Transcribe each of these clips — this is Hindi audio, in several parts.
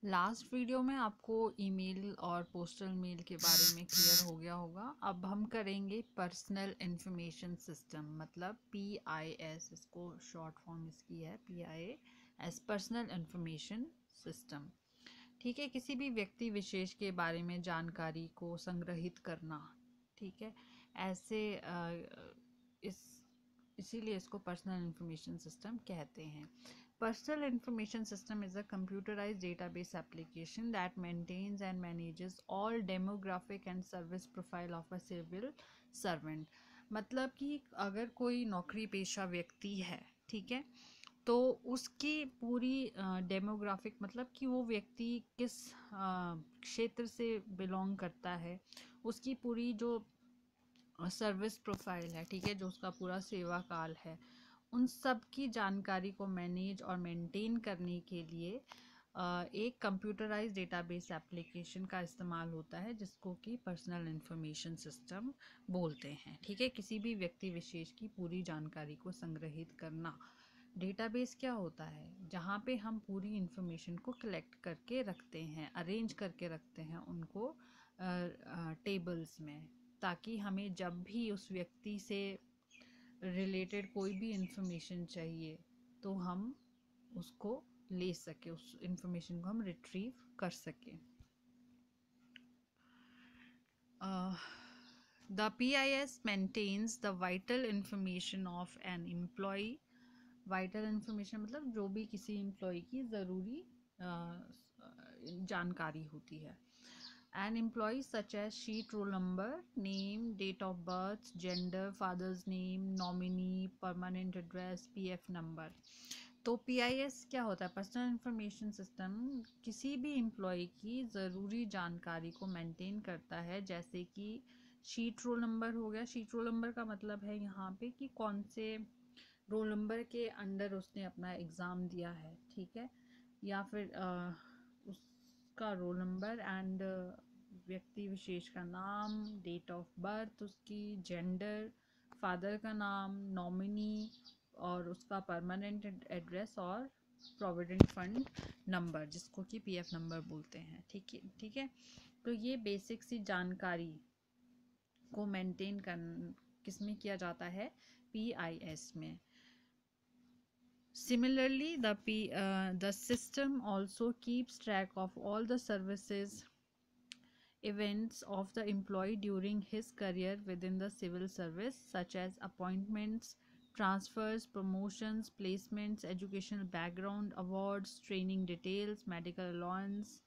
लास्ट वीडियो में आपको ईमेल और पोस्टल मेल के बारे में क्लियर हो गया होगा। अब हम करेंगे पर्सनल इंफॉर्मेशन सिस्टम, मतलब PIS, इसको शॉर्ट फॉर्म इसकी है PIS, पर्सनल इंफॉर्मेशन सिस्टम। ठीक है, किसी भी व्यक्ति विशेष के बारे में जानकारी को संग्रहित करना। ठीक है, ऐसे इस इसीलिए इसको पर्सनल इंफॉर्मेशन सिस्टम कहते हैं। Personal Information System is a computerized database application that maintains and manages all demographic and service profile of a civil servant। मतलब कि अगर कोई नौकरी पेशा व्यक्ति है, ठीक है, तो उसकी पूरी डेमोग्राफिक, मतलब कि वो व्यक्ति किस क्षेत्र से बिलोंग करता है, उसकी पूरी जो सर्विस प्रोफाइल है, ठीक है, जो उसका पूरा सेवा काल है, उन सब की जानकारी को मैनेज और मेंटेन करने के लिए एक कंप्यूटराइज्ड डेटाबेस एप्लीकेशन का इस्तेमाल होता है, जिसको कि पर्सनल इंफॉर्मेशन सिस्टम बोलते हैं। ठीक है, किसी भी व्यक्ति विशेष की पूरी जानकारी को संग्रहित करना। डेटाबेस क्या होता है? जहाँ पे हम पूरी इंफॉर्मेशन को कलेक्ट करके रखते हैं, अरेंज करके रखते हैं उनको टेबल्स में, ताकि हमें जब भी उस व्यक्ति से रिलेटेड कोई भी इंफॉर्मेशन चाहिए तो हम उसको ले सके, उस इंफॉर्मेशन को हम रिट्रीव कर सकें। The PIS maintains the vital information of an employee। Vital information मतलब जो भी किसी एम्प्लॉय की ज़रूरी जानकारी होती है। An employee such as sheet, roll number, name, date of birth, gender, father's name, nominee, permanent address, PF number। तो PIS क्या होता है? पर्सनल इंफॉर्मेशन सिस्टम किसी भी एम्प्लॉय की ज़रूरी जानकारी को मेंटेन करता है, जैसे कि शीट रोल नंबर हो गया। शीट रोल नंबर का मतलब है यहाँ पे कि कौन से रोल नंबर के अंडर उसने अपना एग्ज़ाम दिया है, ठीक है, या फिर उसका रोल नंबर एंड व्यक्ति विशेष का नाम, डेट ऑफ बर्थ उसकी, जेंडर, फादर का नाम, नॉमिनी, और उसका परमानेंट एड्रेस और प्रोविडेंट फंड नंबर, जिसको कि PF नंबर बोलते हैं। ठीक है, तो ये बेसिक सी जानकारी को मेंटेन कर किसमें किया जाता है? PIS में। Similarly, the system also keeps track of all the services events of the employee during his career within the civil service, such as appointments, transfers, promotions, placements, educational background, awards, training details, medical allowance,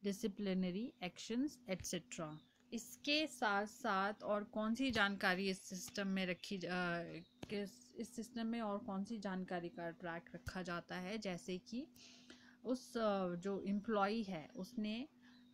disciplinary actions etcetera. इसके साथ साथ और कौन सी जानकारी इस सिस्टम में इस सिस्टम में और कौन सी जानकारी का ट्रैक रखा जाता है? जैसे कि उस जो एम्प्लॉई है उसने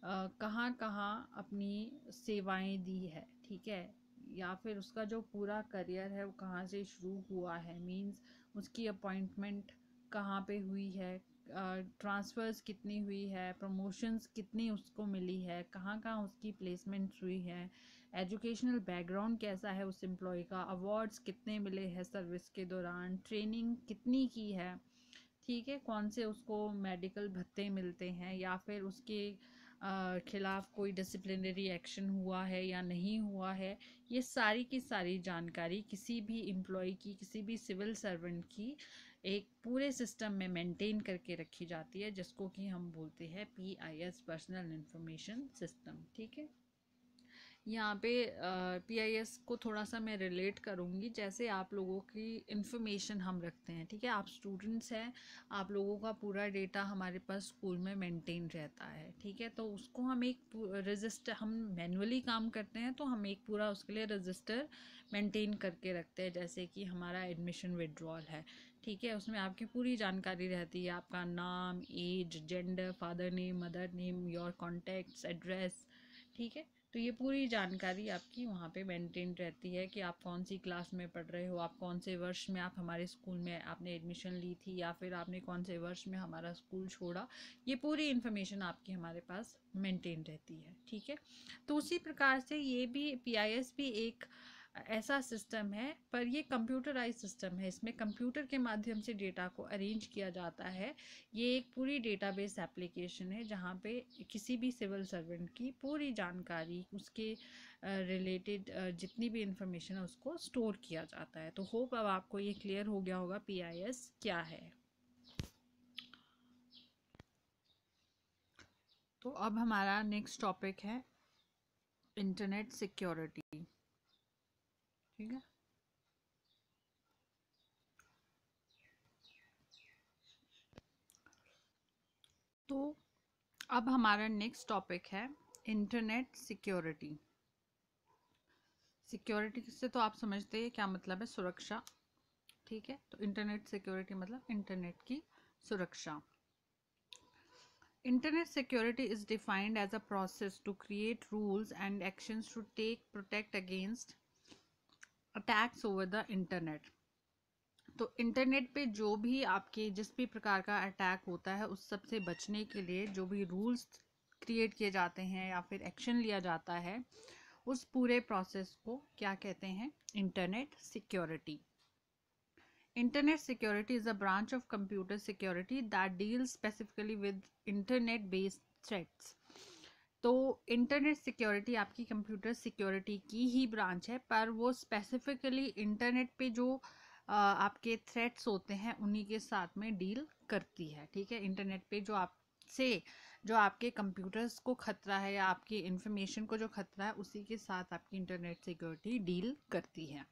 कहाँ कहाँ अपनी सेवाएं दी है, ठीक है, या फिर उसका जो पूरा करियर है वो कहाँ से शुरू हुआ है, मींस उसकी अपॉइंटमेंट कहाँ पे हुई है, ट्रांसफ़र्स कितनी हुई है, प्रमोशंस कितनी उसको मिली है, कहाँ कहाँ उसकी प्लेसमेंट्स हुई है, एजुकेशनल बैकग्राउंड कैसा है उस एम्प्लॉय का, अवार्ड्स कितने मिले हैं सर्विस के दौरान, ट्रेनिंग कितनी की है, ठीक है, कौन से उसको मेडिकल भत्ते मिलते हैं, या फिर उसके खिलाफ कोई डिसिप्लिनरी एक्शन हुआ है या नहीं हुआ है। ये सारी की सारी जानकारी किसी भी एम्प्लॉय की, किसी भी सिविल सर्वेंट की एक पूरे सिस्टम में मेंटेन करके रखी जाती है, जिसको कि हम बोलते हैं PIS, पर्सनल इंफॉर्मेशन सिस्टम। ठीक है, यहाँ पे PIS को थोड़ा सा मैं रिलेट करूँगी, जैसे आप लोगों की इंफॉर्मेशन हम रखते हैं, ठीक है, आप स्टूडेंट्स हैं, आप लोगों का पूरा डेटा हमारे पास स्कूल में मेंटेन रहता है, ठीक है, तो उसको हम एक रजिस्टर, हम मैनुअली काम करते हैं तो हम एक पूरा उसके लिए रजिस्टर मेंटेन करके रखते हैं, जैसे कि हमारा एडमिशन विड्रॉल है, ठीक है, उसमें आपकी पूरी जानकारी रहती है, आपका नाम, age, gender, father name, mother name, your contacts, address, ठीक है, तो ये पूरी जानकारी आपकी वहाँ पे मेंटेन रहती है कि आप कौन सी क्लास में पढ़ रहे हो, आप कौन से वर्ष में आप हमारे स्कूल में आपने एडमिशन ली थी, या फिर आपने कौन से वर्ष में हमारा स्कूल छोड़ा। ये पूरी इन्फॉर्मेशन आपकी हमारे पास मेंटेन रहती है, ठीक है। तो उसी प्रकार से ये भी PIS भी एक ऐसा सिस्टम है, पर ये कंप्यूटराइज सिस्टम है, इसमें कंप्यूटर के माध्यम से डेटा को अरेंज किया जाता है। ये एक पूरी डेटाबेस एप्लीकेशन है जहाँ पे किसी भी सिविल सर्वेंट की पूरी जानकारी, उसके रिलेटेड जितनी भी इंफॉर्मेशन है उसको स्टोर किया जाता है। तो होप अब आपको ये क्लियर हो गया होगा पीआईएस क्या है। तो अब हमारा नेक्स्ट टॉपिक है इंटरनेट सिक्योरिटी। ठीक है, तो अब हमारा नेक्स्ट टॉपिक है इंटरनेट सिक्योरिटी। सिक्योरिटी से तो आप समझते हैं क्या मतलब है, सुरक्षा। ठीक है, तो इंटरनेट सिक्योरिटी मतलब इंटरनेट की सुरक्षा। Internet security is defined as a process to create rules and actions to protect against attacks over the internet. तो इंटरनेट पे जो भी आपके जिस भी प्रकार का अटैक होता है उस सब से बचने के लिए जो भी रूल्स क्रिएट किए जाते हैं या फिर एक्शन लिया जाता है, उस पूरे प्रोसेस को क्या कहते हैं, internet security. Internet security is a branch of computer security that deals specifically with internet based threats. तो इंटरनेट सिक्योरिटी आपकी कंप्यूटर सिक्योरिटी की ही ब्रांच है, पर वो स्पेसिफिकली इंटरनेट पे जो आपके थ्रेट्स होते हैं उन्हीं के साथ में डील करती है। ठीक है, इंटरनेट पे जो आपके कंप्यूटर्स को खतरा है या आपकी इंफॉर्मेशन को जो खतरा है उसी के साथ आपकी इंटरनेट सिक्योरिटी डील करती है।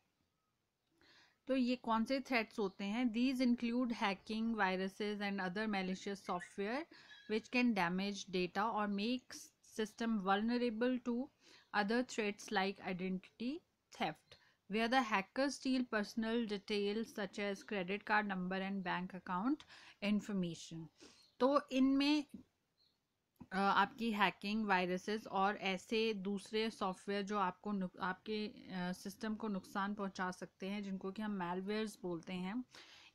तो ये कौन से थ्रेट्स होते हैं? These include hacking, viruses and other malicious software which can damage data और make system vulnerable to other threats like identity theft, where the hackers steal personal details such as credit card number and bank account information. तो इनमें आपकी हैकिंग, वायरसेस और ऐसे दूसरे सॉफ्टवेयर जो आपके सिस्टम को नुकसान पहुंचा सकते हैं, जिनको कि हम मैलवेयर्स बोलते हैं,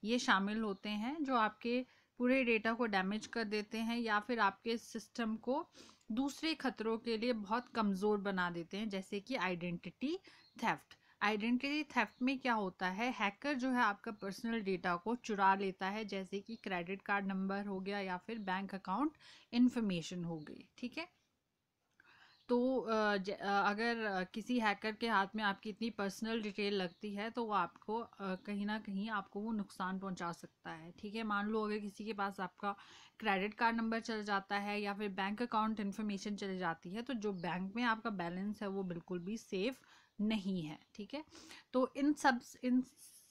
ये शामिल होते हैं, जो आपके पूरे डेटा को डैमेज कर देते हैं या फिर आपके सिस्टम को दूसरे खतरों के लिए बहुत कमज़ोर बना देते हैं, जैसे कि आइडेंटिटी थेफ्ट। आइडेंटिटी थेफ्ट में क्या होता है, हैकर जो है आपका पर्सनल डेटा को चुरा लेता है, जैसे कि क्रेडिट कार्ड नंबर हो गया या फिर बैंक अकाउंट इंफॉर्मेशन हो गई। ठीक है, तो अगर किसी हैकर के हाथ में आपकी इतनी पर्सनल डिटेल लगती है तो वो आपको कहीं ना कहीं आपको वो नुकसान पहुंचा सकता है। ठीक है, मान लो अगर किसी के पास आपका क्रेडिट कार्ड नंबर चल जाता है या फिर बैंक अकाउंट इन्फॉर्मेशन चली जाती है, तो जो बैंक में आपका बैलेंस है वो बिल्कुल भी सेफ नहीं है। ठीक है, तो इन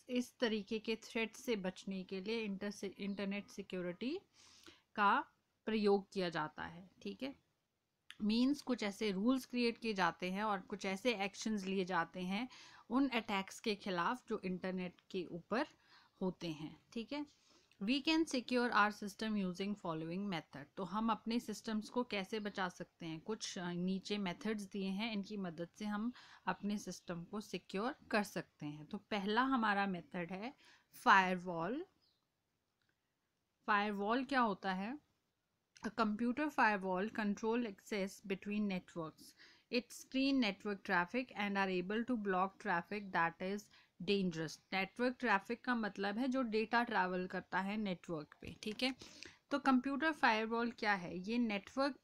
इस तरीके के थ्रेट से बचने के लिए इंटरनेट सिक्योरिटी का प्रयोग किया जाता है। ठीक है, मीन्स कुछ ऐसे रूल्स क्रिएट किए जाते हैं और कुछ ऐसे एक्शंस लिए जाते हैं उन अटैक्स के खिलाफ जो इंटरनेट के ऊपर होते हैं। ठीक है, we can secure our system using following method. तो हम अपने सिस्टम्स को कैसे बचा सकते हैं, कुछ नीचे मेथड्स दिए हैं, इनकी मदद से हम अपने सिस्टम को सिक्योर कर सकते हैं। तो पहला हमारा मेथड है फायरवॉल। फायरवॉल क्या होता है? A computer firewall control access between networks. It screen network traffic and are able to block traffic that is dangerous. Network traffic का मतलब है जो डेटा ट्रैवल करता है नेटवर्क पे। ठीक है, तो कंप्यूटर फायरवॉल क्या है? ये नेटवर्क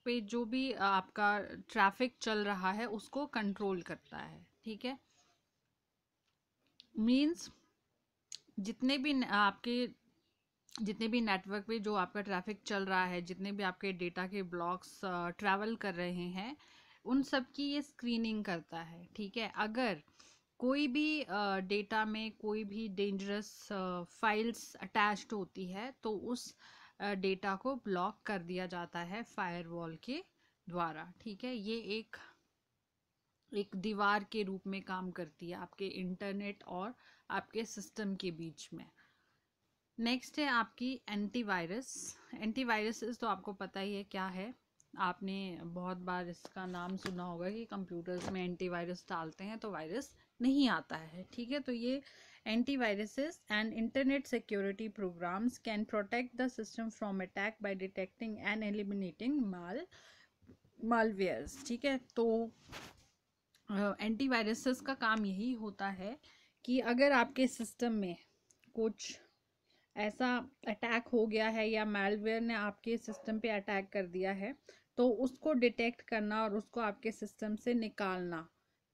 पे जो भी आपका ट्रैफिक चल रहा है उसको कंट्रोल करता है। ठीक है, मीन्स जितने भी नेटवर्क पे जो आपका ट्रैफिक चल रहा है, जितने भी आपके डेटा के ब्लॉक्स ट्रैवल कर रहे हैं, उन सब की ये स्क्रीनिंग करता है। ठीक है, अगर कोई भी डेटा में कोई भी डेंजरस फाइल्स अटैच्ड होती है तो उस डेटा को ब्लॉक कर दिया जाता है फायरवॉल के द्वारा। ठीक है, ये एक दीवार के रूप में काम करती है आपके इंटरनेट और आपके सिस्टम के बीच में। नेक्स्ट है आपकी एंटीवायरस। एंटीवायरस तो आपको पता ही है क्या है, आपने बहुत बार इसका नाम सुना होगा कि कंप्यूटर्स में एंटीवायरस डालते हैं तो वायरस नहीं आता है। ठीक है, तो ये antiviruses and internet security programs can protect the system from attack by detecting and eliminating malwares. ठीक है, तो एंटीवायरसेस का काम यही होता है कि अगर आपके सिस्टम में कुछ ऐसा अटैक हो गया है या मैलवेयर ने आपके सिस्टम पे अटैक कर दिया है, तो उसको डिटेक्ट करना और उसको आपके सिस्टम से निकालना,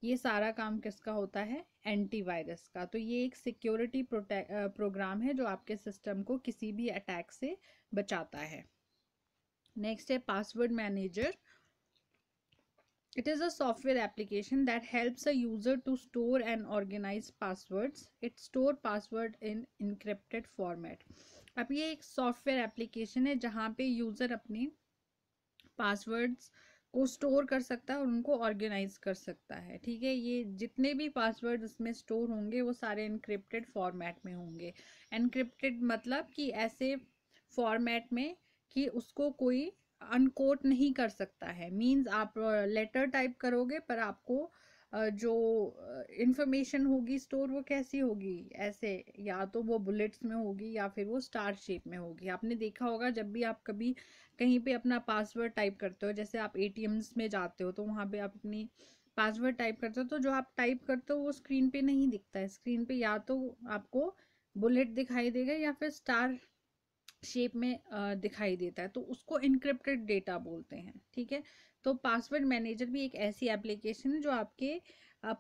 ये सारा काम किसका होता है? एंटीवायरस का। तो ये एक सिक्योरिटी प्रोग्राम है जो आपके सिस्टम को किसी भी अटैक से बचाता है। नेक्स्ट है password manager. It is a software application that helps a user to store and organize passwords. It store password in encrypted format. अब ये एक सॉफ्टवेयर एप्लीकेशन है जहाँ पे यूज़र अपने पासवर्ड्स को स्टोर कर सकता है और उनको ऑर्गेनाइज कर सकता है। ठीक है, ये जितने भी पासवर्ड इसमें स्टोर होंगे वो सारे एनक्रिप्टेड फॉर्मेट में होंगे। एनक्रिप्टेड मतलब कि ऐसे फॉर्मेट में कि उसको कोई अनकोड नहीं कर सकता है। मींस आप लेटर टाइप करोगे पर आपको जो इंफॉर्मेशन होगी स्टोर वो कैसी होगी, ऐसे या तो वो बुलेट्स में होगी या फिर वो स्टार शेप में होगी। आपने देखा होगा जब भी आप कभी कहीं पे अपना पासवर्ड टाइप करते हो, जैसे आप एटीएम्स में जाते हो तो वहाँ पे आप अपनी पासवर्ड टाइप करते हो, तो जो आप टाइप करते हो वो स्क्रीन पे नहीं दिखता है। स्क्रीन पे या तो आपको बुलेट दिखाई देगा या फिर स्टार शेप में दिखाई देता है, तो उसको इनक्रिप्टेड डेटा बोलते हैं। ठीक है, तो पासवर्ड मैनेजर भी एक ऐसी एप्लीकेशन है जो आपके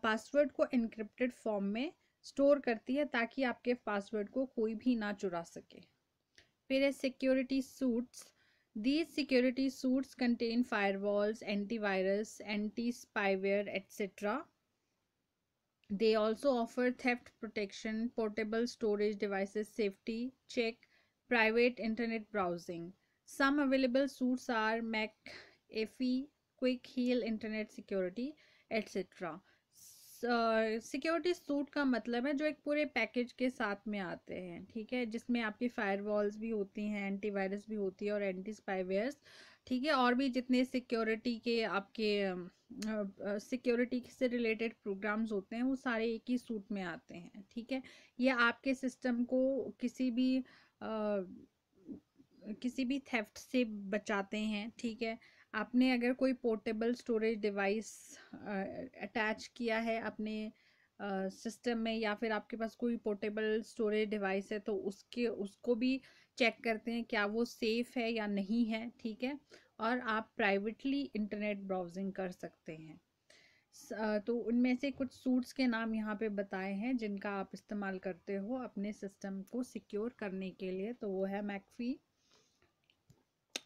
पासवर्ड को इनक्रिप्टेड फॉर्म में स्टोर करती है ताकि आपके पासवर्ड को कोई भी ना चुरा सके। फिर है security suits. These security suits contain firewalls, antivirus, anti-spyware, etc. They also offer theft protection, portable storage devices safety check, private internet browsing. Some available suits are McAfee, Quick Heal Internet Security, etc. Security suit का मतलब है जो एक पूरे पैकेज के साथ में आते हैं। ठीक है, जिसमें आपकी फायरवॉल्स भी होती हैं, एंटीवायरस भी होती है और एंटी स्पाईवेयर्स। ठीक है, और भी जितने सिक्योरिटी के आपके सिक्योरिटी से रिलेटेड प्रोग्राम्स होते हैं वो सारे एक ही सूट में आते हैं। ठीक है, ये आपके सिस्टम को किसी भी थेफ्ट से बचाते हैं। ठीक है, आपने अगर कोई पोर्टेबल स्टोरेज डिवाइस अटैच किया है अपने सिस्टम में या फिर आपके पास कोई पोर्टेबल स्टोरेज डिवाइस है, तो उसको भी चेक करते हैं क्या वो सेफ है या नहीं है। ठीक है, और आप प्राइवेटली इंटरनेट ब्राउजिंग कर सकते हैं। तो उनमें से कुछ सूट्स के नाम यहाँ पे बताए हैं जिनका आप इस्तेमाल करते हो अपने सिस्टम को सिक्योर करने के लिए। तो वो है मैकफी,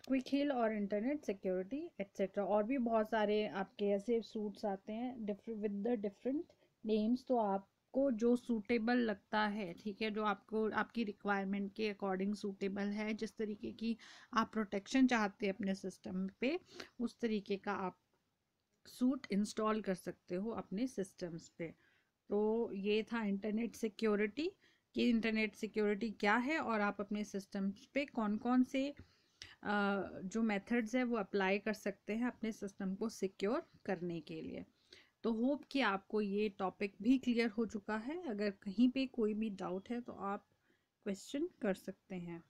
क्विक हिल और इंटरनेट सिक्योरिटी एट्सेट्रा। और भी बहुत सारे आपके ऐसे सूट्स आते हैं different with the different names. तो आपको जो सूटेबल लगता है, ठीक है, जो आपको आपकी रिक्वायरमेंट के अकॉर्डिंग सूटेबल है, जिस तरीके की आप प्रोटेक्शन चाहते हैं अपने सिस्टम पे, उस तरीके का आप सूट इंस्टॉल कर सकते हो अपने सिस्टम्स पे। तो ये था इंटरनेट सिक्योरिटी कि इंटरनेट सिक्योरिटी क्या है और आप अपने सिस्टम्स पे कौन कौन से जो मेथड्स है वो अप्लाई कर सकते हैं अपने सिस्टम को सिक्योर करने के लिए। तो होप कि आपको ये टॉपिक भी क्लियर हो चुका है। अगर कहीं पे कोई भी डाउट है तो आप क्वेश्चन कर सकते हैं।